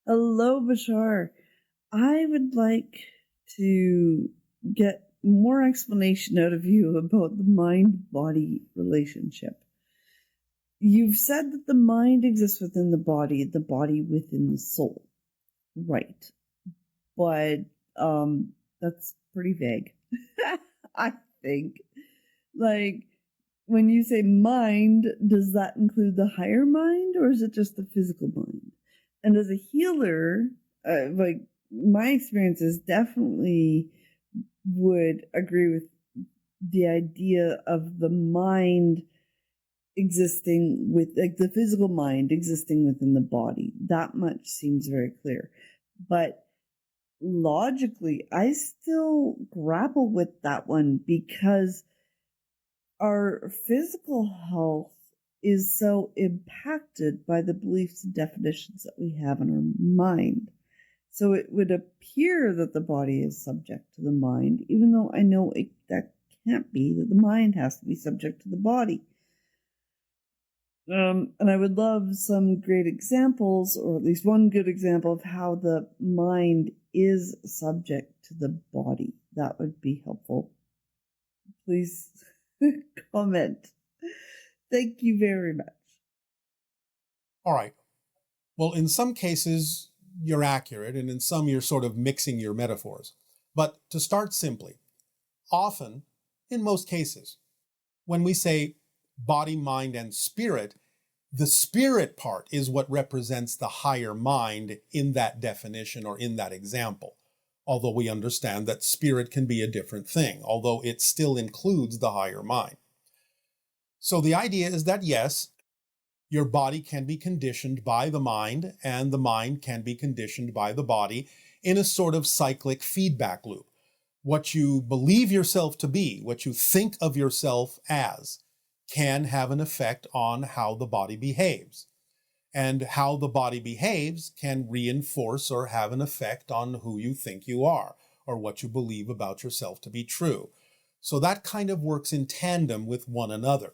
Hello, Bashar. I would like to get more explanation out of you about the mind-body relationship. You've said that the mind exists within the body within the soul. Right. But that's pretty vague. I think. Like, when you say mind, does that include the higher mind or is it just the physical mind? And as a healer, like my experiences definitely would agree with the idea of the mind existing with, like, the physical mind existing within the body. That much seems very clear. But logically, I still grapple with that one because our physical health is so impacted by the beliefs and definitions that we have in our mind. So it would appear that the body is subject to the mind, even though I know that can't be, that the mind has to be subject to the body. And I would love some great examples, or at least one good example, of how the mind is subject to the body. That would be helpful. Please comment. Thank you very much. All right. Well, in some cases, you're accurate, and in some, you're sort of mixing your metaphors. But to start simply, often, in most cases, when we say body, mind, and spirit, the spirit part is what represents the higher mind in that definition or in that example. Although we understand that spirit can be a different thing, although it still includes the higher mind. So the idea is that, yes, your body can be conditioned by the mind, and the mind can be conditioned by the body in a sort of cyclic feedback loop. What you believe yourself to be, what you think of yourself as, can have an effect on how the body behaves. And how the body behaves can reinforce or have an effect on who you think you are, or what you believe about yourself to be true. So that kind of works in tandem with one another.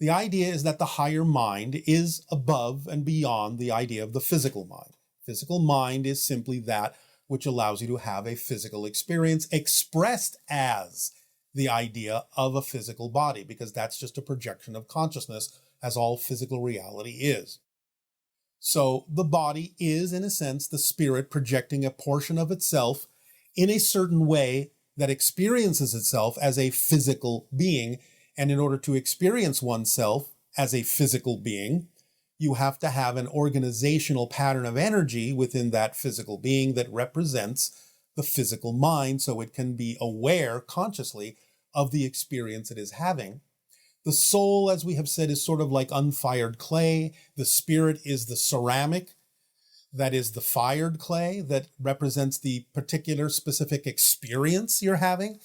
The idea is that the higher mind is above and beyond the idea of the physical mind. Physical mind is simply that which allows you to have a physical experience expressed as the idea of a physical body, because that's just a projection of consciousness, as all physical reality is. So the body is, in a sense, the spirit projecting a portion of itself in a certain way that experiences itself as a physical being. And in order to experience oneself as a physical being, you have to have an organizational pattern of energy within that physical being that represents the physical mind, so it can be aware consciously of the experience it is having. The soul, as we have said, is sort of like unfired clay. The spirit is the ceramic that is the fired clay that represents the particular specific experience you're having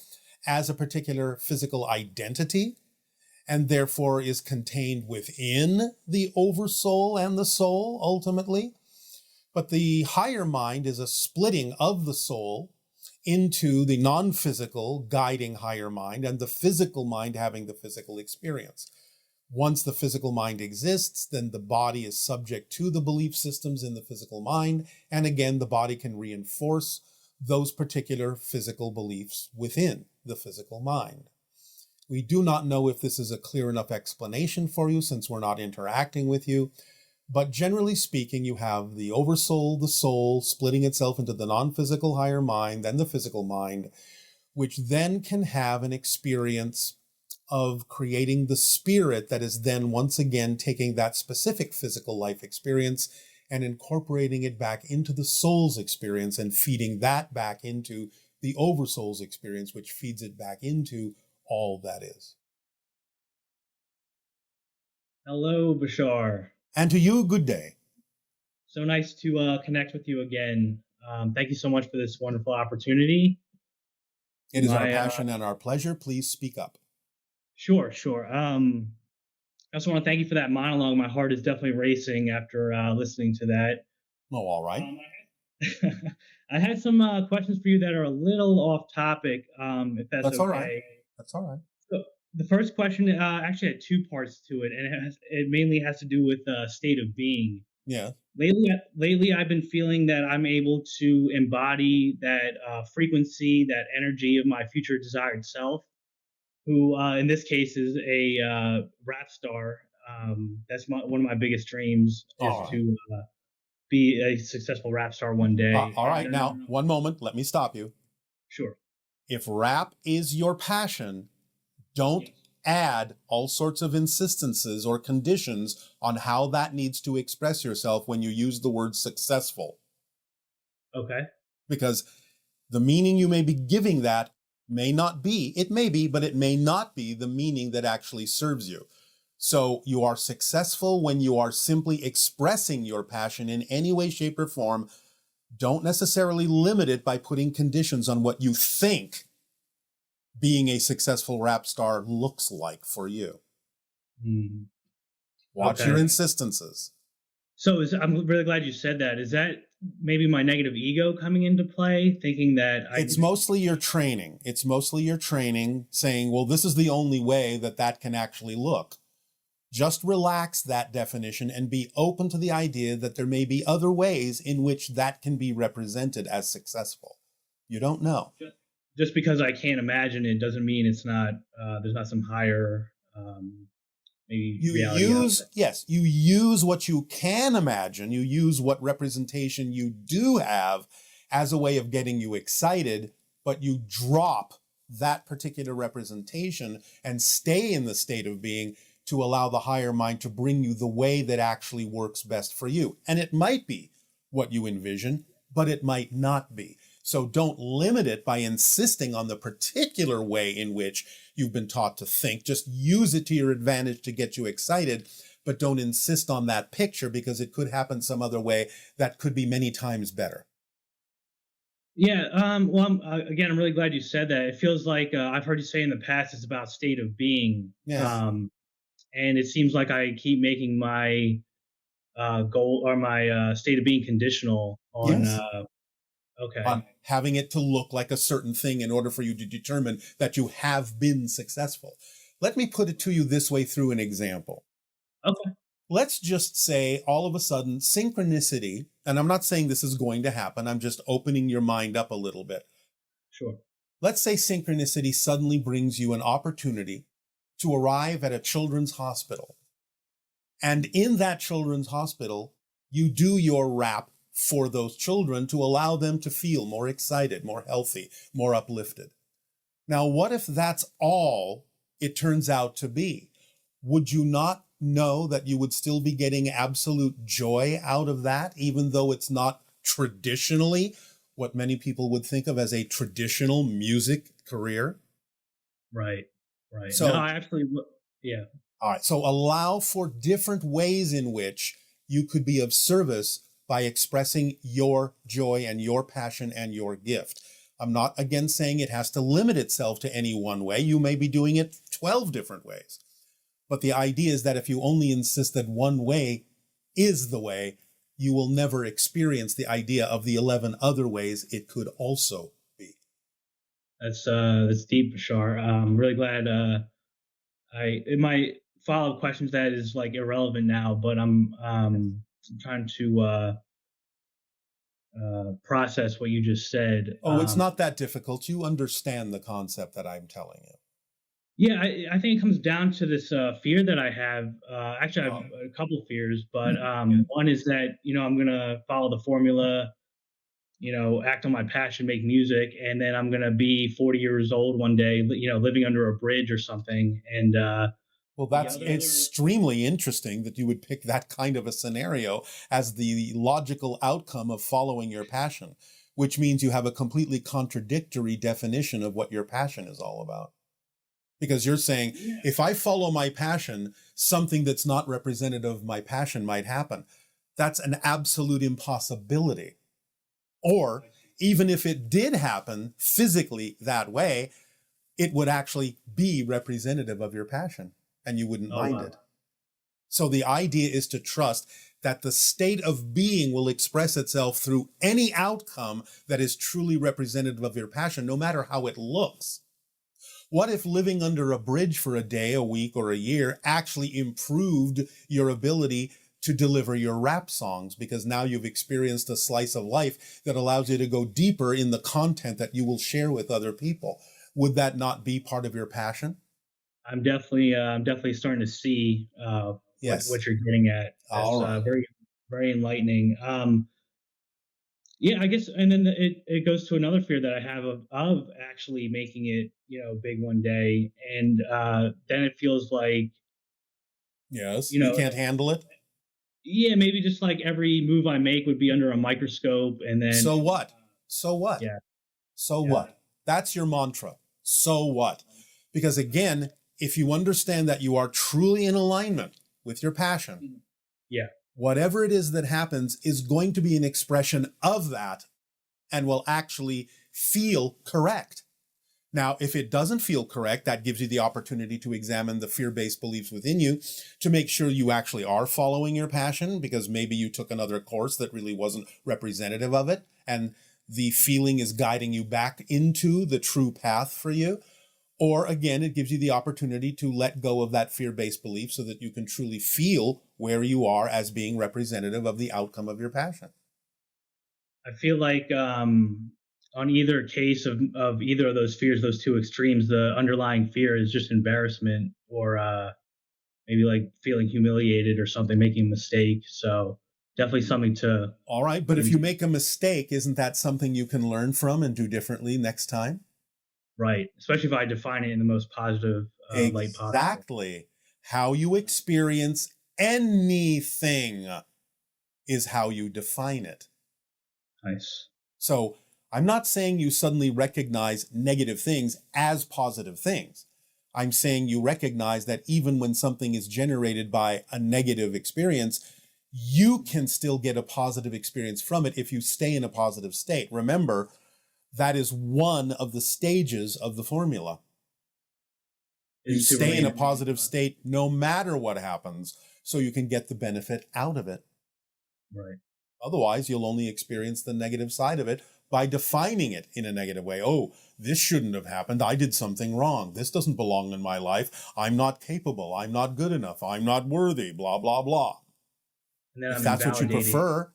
as a particular physical identity, and therefore is contained within the oversoul and the soul ultimately. But the higher mind is a splitting of the soul into the non-physical guiding higher mind and the physical mind having the physical experience. Once the physical mind exists, then the body is subject to the belief systems in the physical mind, and again, the body can reinforce those particular physical beliefs within the physical mind. We do not know if this is a clear enough explanation for you, since we're not interacting with you. But generally speaking, you have the oversoul, the soul, splitting itself into the non-physical higher mind, then the physical mind, which then can have an experience of creating the spirit that is then once again taking that specific physical life experience and incorporating it back into the soul's experience and feeding that back into the oversoul's experience, which feeds it back into all that is. Hello, Bashar. And to you, good day. So nice to connect with you again. Thank you so much for this wonderful opportunity. It is our passion and our pleasure. Please speak up. Sure. I also want to thank you for that monologue. My heart is definitely racing after listening to that. Oh, all right. I had some questions for you that are a little off topic, if that's okay. All right. That's all right. So the first question actually had two parts to it, and it mainly has to do with state of being. Yeah. Lately, I've been feeling that I'm able to embody that frequency, that energy of my future desired self, who in this case is a rap star. That's one of my biggest dreams All is right. to be a successful rap star one day. All right. And Now, one moment. Let me stop you. sure. If rap is your passion, don't add all sorts of insistences or conditions on how that needs to express yourself when you use the word successful. Okay. Because the meaning you may be giving that may not be, it may be, but it may not be the meaning that actually serves you. So you are successful when you are simply expressing your passion in any way, shape, or form. Don't necessarily limit it by putting conditions on what you think being a successful rap star looks like for you. Mm, Watch your okay. insistences. So I'm really glad you said that. Is that maybe my negative ego coming into play, thinking that It's mostly your training. It's mostly your training saying, well, this is the only way that that can actually look. Just relax that definition and be open to the idea that there may be other ways in which that can be represented as successful. You don't know. just because I can't imagine it doesn't mean it's not there's not some higher maybe You reality out there. you use what you can imagine. You use what representation you do have as a way of getting you excited, but you drop that particular representation and stay in the state of being to allow the higher mind to bring you the way that actually works best for you. And it might be what you envision, but it might not be. So don't limit it by insisting on the particular way in which you've been taught to think. Just use it to your advantage to get you excited, but don't insist on that picture because it could happen some other way that could be many times better. Yeah. Well, again, I'm really glad you said that. It feels like I've heard you say in the past it's about state of being. Yes. And it seems like I keep making my goal or my state of being conditional on. Yes. Okay. On having it to look like a certain thing in order for you to determine that you have been successful. Let me put it to you this way through an example. Okay. Let's just say all of a sudden synchronicity, and I'm not saying this is going to happen, I'm just opening your mind up a little bit. Sure. Let's say synchronicity suddenly brings you an opportunity to arrive at a children's hospital. And in that children's hospital, you do your rap for those children to allow them to feel more excited, more healthy, more uplifted. Now, what if that's all it turns out to be? Would you not know that you would still be getting absolute joy out of that, even though it's not traditionally what many people would think of as a traditional music career? Right. Right. No, So, I absolutely. Yeah. all right. So allow for different ways in which you could be of service by expressing your joy and your passion and your gift. I'm not again saying it has to limit itself to any one way. You may be doing it 12 different ways. But the idea is that if you only insist that one way is the way, you will never experience the idea of the 11 other ways it could also be. That's deep, Bashar. I'm really glad. My follow-up question to that is like irrelevant now, but I'm trying to process what you just said. Oh, it's not that difficult. You understand the concept that I'm telling you. Yeah, I think it comes down to this fear that I have. Actually, I have a couple fears, but one is that I'm gonna follow the formula, act on my passion, make music, and then I'm gonna be 40 years old one day, living under a bridge or something. And Well, that's extremely interesting that you would pick that kind of a scenario as the logical outcome of following your passion, which means you have a completely contradictory definition of what your passion is all about. Because you're saying, if I follow my passion, something that's not representative of my passion might happen. That's an absolute impossibility. Or even if it did happen physically that way, it would actually be representative of your passion and you wouldn't mind it. So the idea is to trust that the state of being will express itself through any outcome that is truly representative of your passion, no matter how it looks. What if living under a bridge for a day, a week, or a year actually improved your ability to deliver your rap songs, because now you've experienced a slice of life that allows you to go deeper in the content that you will share with other people. Would that not be part of your passion? I'm definitely starting to see Yes. what you're getting at. That's All right. very very enlightening. Yeah, I guess, and then it goes to another fear that I have of actually making it, big one day, and then it feels like, Yes. you You know, can't handle it. yeah, maybe just like every move I make would be under a microscope, and then So what? So what? yeah, So yeah, what? That's your mantra. So what? Because again, if you understand that you are truly in alignment with your passion, yeah, whatever it is that happens is going to be an expression of that and will actually feel correct. Now, if it doesn't feel correct, that gives you the opportunity to examine the fear-based beliefs within you to make sure you actually are following your passion, because maybe you took another course that really wasn't representative of it, and the feeling is guiding you back into the true path for you. Or again, it gives you the opportunity to let go of that fear-based belief so that you can truly feel where you are as being representative of the outcome of your passion. I feel like on either case of either of those fears, those two extremes, the underlying fear is just embarrassment, or maybe like feeling humiliated or something, making a mistake. So definitely something to All right, but look if you into. make a mistake, isn't that something you can learn from and do differently next time? Right, especially if I define it in the most positive light possible. Exactly. How you experience anything is how you define it. Nice. So I'm not saying you suddenly recognize negative things as positive things. I'm saying you recognize that even when something is generated by a negative experience, you can still get a positive experience from it if you stay in a positive state. Remember, that is one of the stages of the formula. You Is to stay in a remain positive state no matter what happens, so you can get the benefit out of it. right. Otherwise, you'll only experience the negative side of it by defining it in a negative way. Oh, this shouldn't have happened. I did something wrong. This doesn't belong in my life. I'm not capable. I'm not good enough. I'm not worthy, blah, blah, blah. And then If I'm that's what you invalidating. prefer,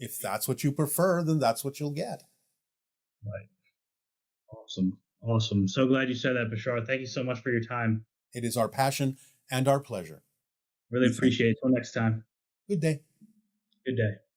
if that's what you prefer, then that's what you'll get. Right. Awesome. Awesome. So glad you said that, Bashar. Thank you so much for your time. It is our passion and our pleasure. Really We thank appreciate you. it. Till next time. Good day. Good day.